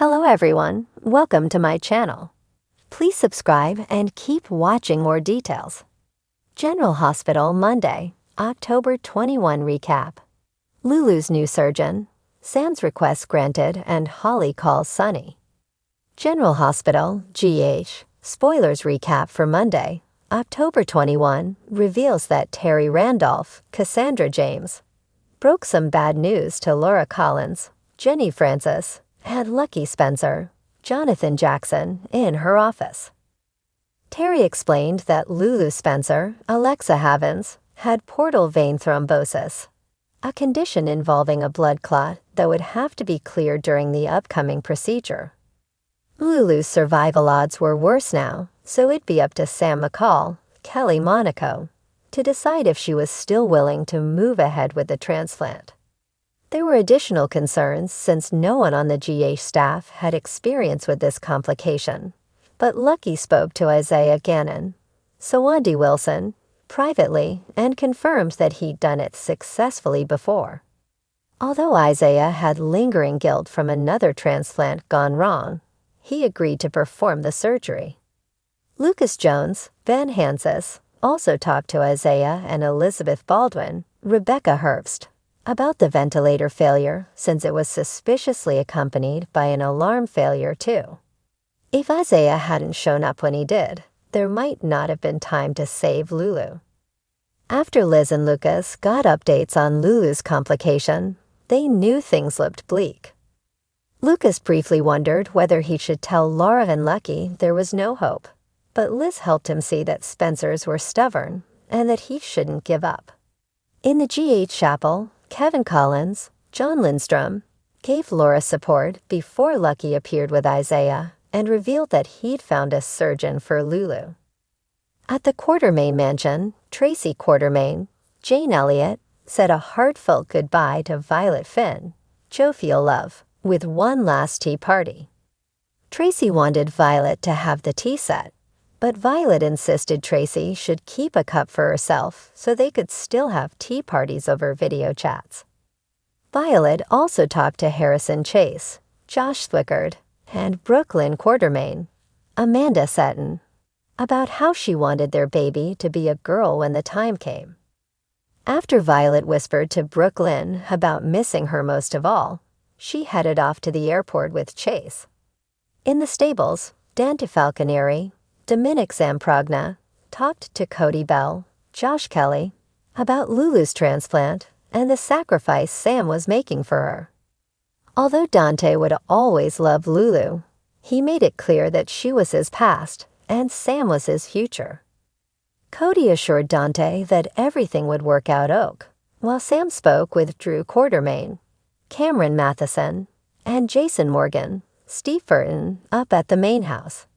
Hello everyone, welcome to my channel. Please subscribe and keep watching more details. General Hospital Monday, October 21 recap. Lulu's new surgeon. Sam's request granted and Holly calls Sonny. General Hospital, GH, spoilers recap for Monday, October 21, reveals that Terry Randolph, Cassandra James, broke some bad news to Laura Collins, Jenny Francis, and Lucky Spencer, Jonathan Jackson, in her office. Terry explained that Lulu Spencer, Alexa Havens, had portal vein thrombosis, a condition involving a blood clot that would have to be cleared during the upcoming procedure. Lulu's survival odds were worse now, so it'd be up to Sam McCall, Kelly Monaco, to decide if she was still willing to move ahead with the transplant. There were additional concerns since no one on the GH staff had experience with this complication, but Lucky spoke to Isaiah Gannon, Sawandi Wilson, privately and confirmed that he'd done it successfully before. Although Isaiah had lingering guilt from another transplant gone wrong, he agreed to perform the surgery. Lucas Jones, Van Hansis, also talked to Isaiah and Elizabeth Baldwin, Rebecca Herbst, about the ventilator failure since it was suspiciously accompanied by an alarm failure too. If Isaiah hadn't shown up when he did, there might not have been time to save Lulu. After Liz and Lucas got updates on Lulu's complication, they knew things looked bleak. Lucas briefly wondered whether he should tell Laura and Lucky there was no hope, but Liz helped him see that Spencer's were stubborn and that he shouldn't give up. In the GH chapel, Kevin Collins, John Lindstrom, gave Laura support before Lucky appeared with Isaiah and revealed that he'd found a surgeon for Lulu. At the Quartermain mansion, Tracy Quartermain, Jane Elliott, said a heartfelt goodbye to Violet Finn, jovial love, with one last tea party. Tracy wanted Violet to have the tea set, but Violet insisted Tracy should keep a cup for herself so they could still have tea parties over video chats. Violet also talked to Harrison Chase, Josh Thwickard, and Brooklyn Quartermain, Amanda Seton, about how she wanted their baby to be a girl when the time came. After Violet whispered to Brooklyn about missing her most of all, she headed off to the airport with Chase. In the stables, Dante Falconieri, Dominic Zamprogna, talked to Cody Bell, Josh Kelly, about Lulu's transplant and the sacrifice Sam was making for her. Although Dante would always love Lulu, he made it clear that she was his past and Sam was his future. Cody assured Dante that everything would work out OK, while Sam spoke with Drew Quartermain, Cameron Matheson, and Jason Morgan, Steve Burton, up at the main house.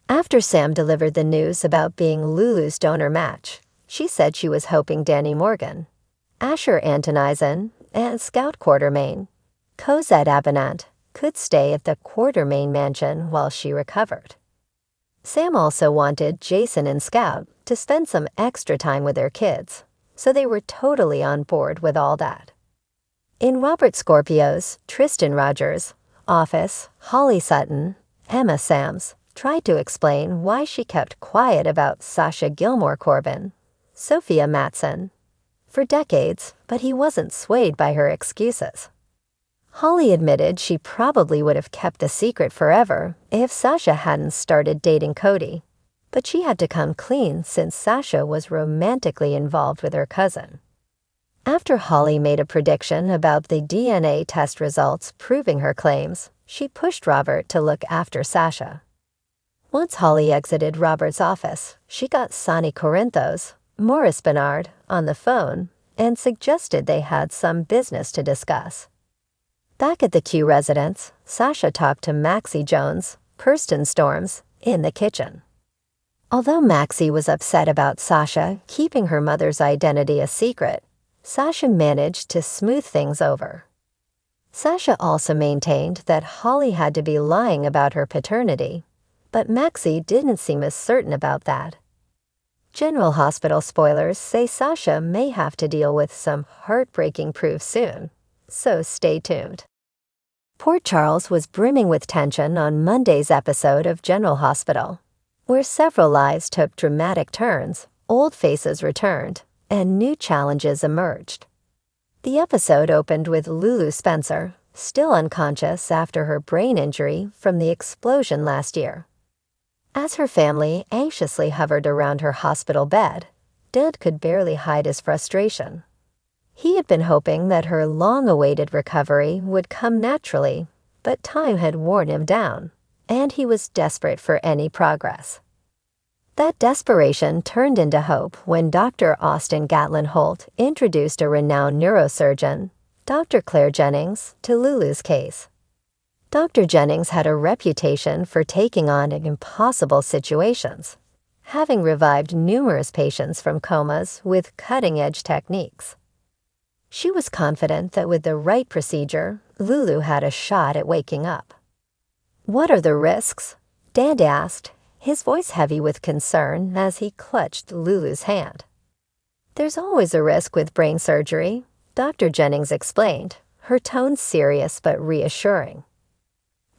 After Sam delivered the news about being Lulu's donor match, she said she was hoping Danny Morgan, Asher Antonisen, and Scout Quartermain, Cosette Abinant, could stay at the Quartermain mansion while she recovered. Sam also wanted Jason and Scout to spend some extra time with their kids, so they were totally on board with all that. In Robert Scorpio's Tristan Rogers' office, Holly Sutton, Emma Sams, tried to explain why she kept quiet about Sasha Gilmore Corbin, Sophia Matson, for decades, but he wasn't swayed by her excuses. Holly admitted she probably would have kept the secret forever if Sasha hadn't started dating Cody, but she had to come clean since Sasha was romantically involved with her cousin. After Holly made a prediction about the DNA test results proving her claims, she pushed Robert to look after Sasha. Once Holly exited Robert's office, she got Sonny Corinthos, Morris Bernard, on the phone and suggested they had some business to discuss. Back at the Q residence, Sasha talked to Maxie Jones, Kirsten Storms, in the kitchen. Although Maxie was upset about Sasha keeping her mother's identity a secret, Sasha managed to smooth things over. Sasha also maintained that Holly had to be lying about her paternity, but Maxie didn't seem as certain about that. General Hospital spoilers say Sasha may have to deal with some heartbreaking proof soon, so stay tuned. Port Charles was brimming with tension on Monday's episode of General Hospital, where several lives took dramatic turns, old faces returned, and new challenges emerged. The episode opened with Lulu Spencer, still unconscious after her brain injury from the explosion last year. As her family anxiously hovered around her hospital bed, Dad could barely hide his frustration. He had been hoping that her long-awaited recovery would come naturally, but time had worn him down, and he was desperate for any progress. That desperation turned into hope when Dr. Austin Gatlin Holt introduced a renowned neurosurgeon, Dr. Claire Jennings, to Lulu's case. Dr. Jennings had a reputation for taking on impossible situations, having revived numerous patients from comas with cutting-edge techniques. She was confident that with the right procedure, Lulu had a shot at waking up. "What are the risks?" Dad asked, his voice heavy with concern as he clutched Lulu's hand. "There's always a risk with brain surgery," Dr. Jennings explained, her tone serious but reassuring.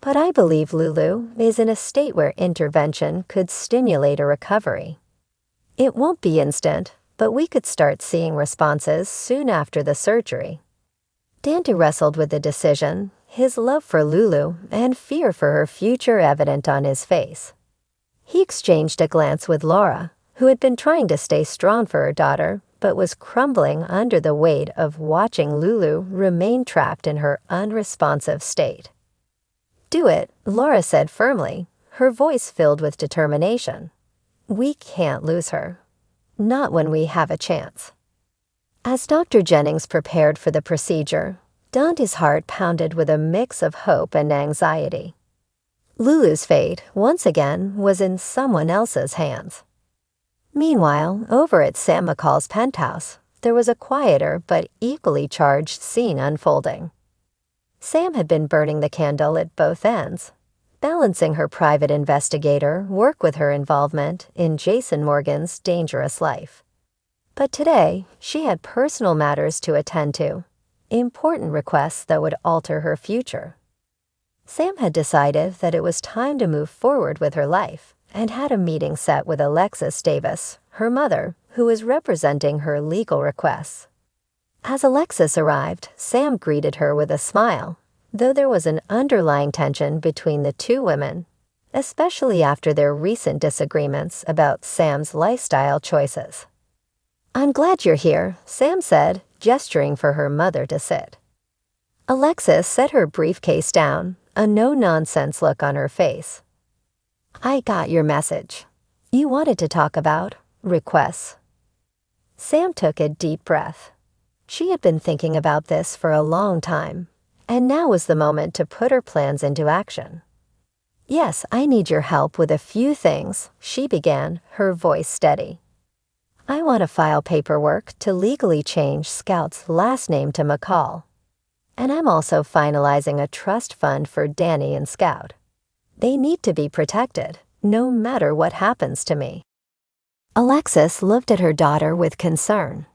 "But I believe Lulu is in a state where intervention could stimulate a recovery. It won't be instant, but we could start seeing responses soon after the surgery." Dante wrestled with the decision, his love for Lulu and fear for her future evident on his face. He exchanged a glance with Laura, who had been trying to stay strong for her daughter, but was crumbling under the weight of watching Lulu remain trapped in her unresponsive state. "Do it," Laura said firmly, her voice filled with determination. "We can't lose her. Not when we have a chance." As Dr. Jennings prepared for the procedure, Dante's heart pounded with a mix of hope and anxiety. Lulu's fate, once again, was in someone else's hands. Meanwhile, over at Sam McCall's penthouse, there was a quieter but equally charged scene unfolding. Sam had been burning the candle at both ends, balancing her private investigator work with her involvement in Jason Morgan's dangerous life. But today, she had personal matters to attend to, important requests that would alter her future. Sam had decided that it was time to move forward with her life and had a meeting set with Alexis Davis, her mother, who was representing her legal requests. As Alexis arrived, Sam greeted her with a smile, though there was an underlying tension between the two women, especially after their recent disagreements about Sam's lifestyle choices. "I'm glad you're here," Sam said, gesturing for her mother to sit. Alexis set her briefcase down, a no-nonsense look on her face. "I got your message. You wanted to talk about requests." Sam took a deep breath. She had been thinking about this for a long time, and now was the moment to put her plans into action. "Yes, I need your help with a few things," she began, her voice steady. "I want to file paperwork to legally change Scout's last name to McCall. And I'm also finalizing a trust fund for Danny and Scout. They need to be protected, no matter what happens to me." Alexis looked at her daughter with concern.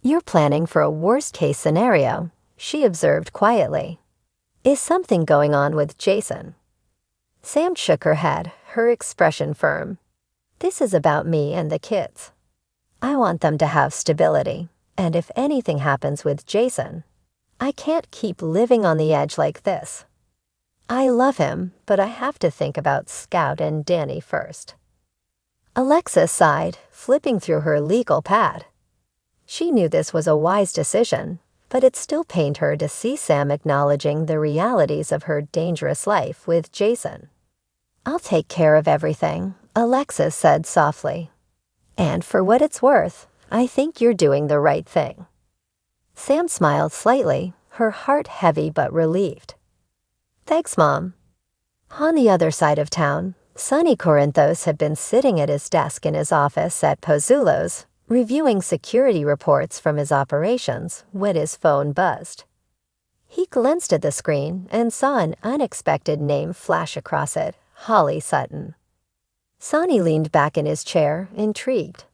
"You're planning for a worst-case scenario," she observed quietly. "Is something going on with Jason?" Sam shook her head, her expression firm. "This is about me and the kids. I want them to have stability, and if anything happens with Jason, I can't keep living on the edge like this. I love him, but I have to think about Scout and Danny first." Alexis sighed, flipping through her legal pad. She knew this was a wise decision, but it still pained her to see Sam acknowledging the realities of her dangerous life with Jason. "I'll take care of everything," Alexis said softly. "And for what it's worth, I think you're doing the right thing." Sam smiled slightly, her heart heavy but relieved. "Thanks, Mom." On the other side of town, Sonny Corinthos had been sitting at his desk in his office at Pozzullo's, reviewing security reports from his operations when his phone buzzed. He glanced at the screen and saw an unexpected name flash across it, Holly Sutton. Sonny leaned back in his chair, intrigued.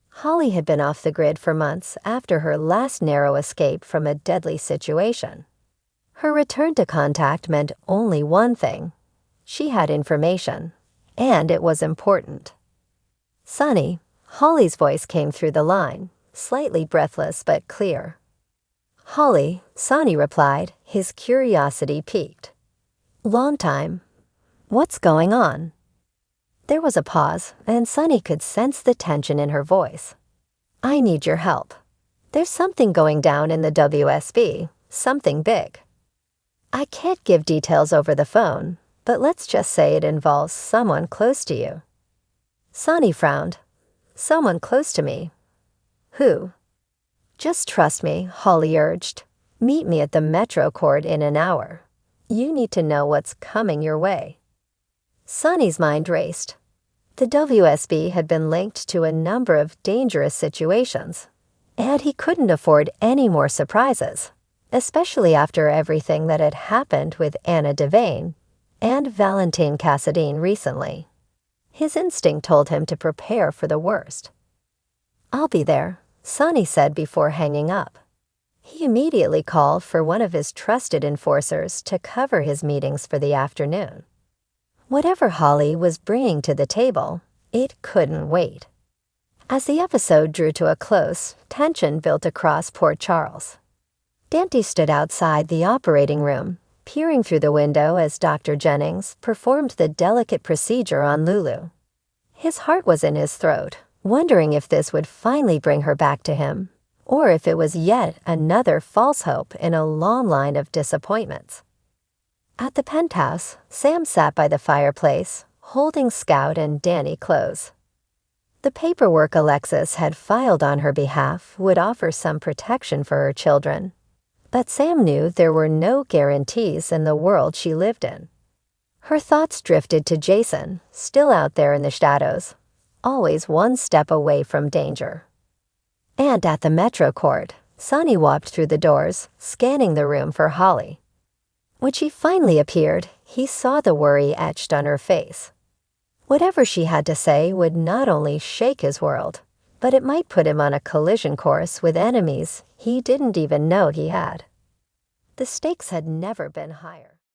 Holly had been off the grid for months after her last narrow escape from a deadly situation. Her return to contact meant only one thing. She had information, and it was important. "Sonny," Holly's voice came through the line, slightly breathless but clear. "Holly," Sonny replied, his curiosity piqued. "Long time. What's going on?" There was a pause, and Sonny could sense the tension in her voice. "I need your help. There's something going down in the WSB, something big. I can't give details over the phone, but let's just say it involves someone close to you." Sonny frowned. "Someone close to me? Who?" "Just trust me," Holly urged. "Meet me at the Metro Court in an hour. You need to know what's coming your way." Sonny's mind raced. The WSB had been linked to a number of dangerous situations, and he couldn't afford any more surprises, especially after everything that had happened with Anna Devane and Valentine Cassadine recently. His instinct told him to prepare for the worst. "I'll be there," Sonny said before hanging up. He immediately called for one of his trusted enforcers to cover his meetings for the afternoon. Whatever Holly was bringing to the table, it couldn't wait. As the episode drew to a close, tension built across Port Charles. Dante stood outside the operating room, peering through the window as Dr. Jennings performed the delicate procedure on Lulu. His heart was in his throat, wondering if this would finally bring her back to him, or if it was yet another false hope in a long line of disappointments. At the penthouse, Sam sat by the fireplace, holding Scout and Danny close. The paperwork Alexis had filed on her behalf would offer some protection for her children, but Sam knew there were no guarantees in the world she lived in. Her thoughts drifted to Jason, still out there in the shadows, always one step away from danger. And at the Metro Court, Sonny walked through the doors, scanning the room for Holly. When she finally appeared, he saw the worry etched on her face. Whatever she had to say would not only shake his world, but it might put him on a collision course with enemies he didn't even know he had. The stakes had never been higher.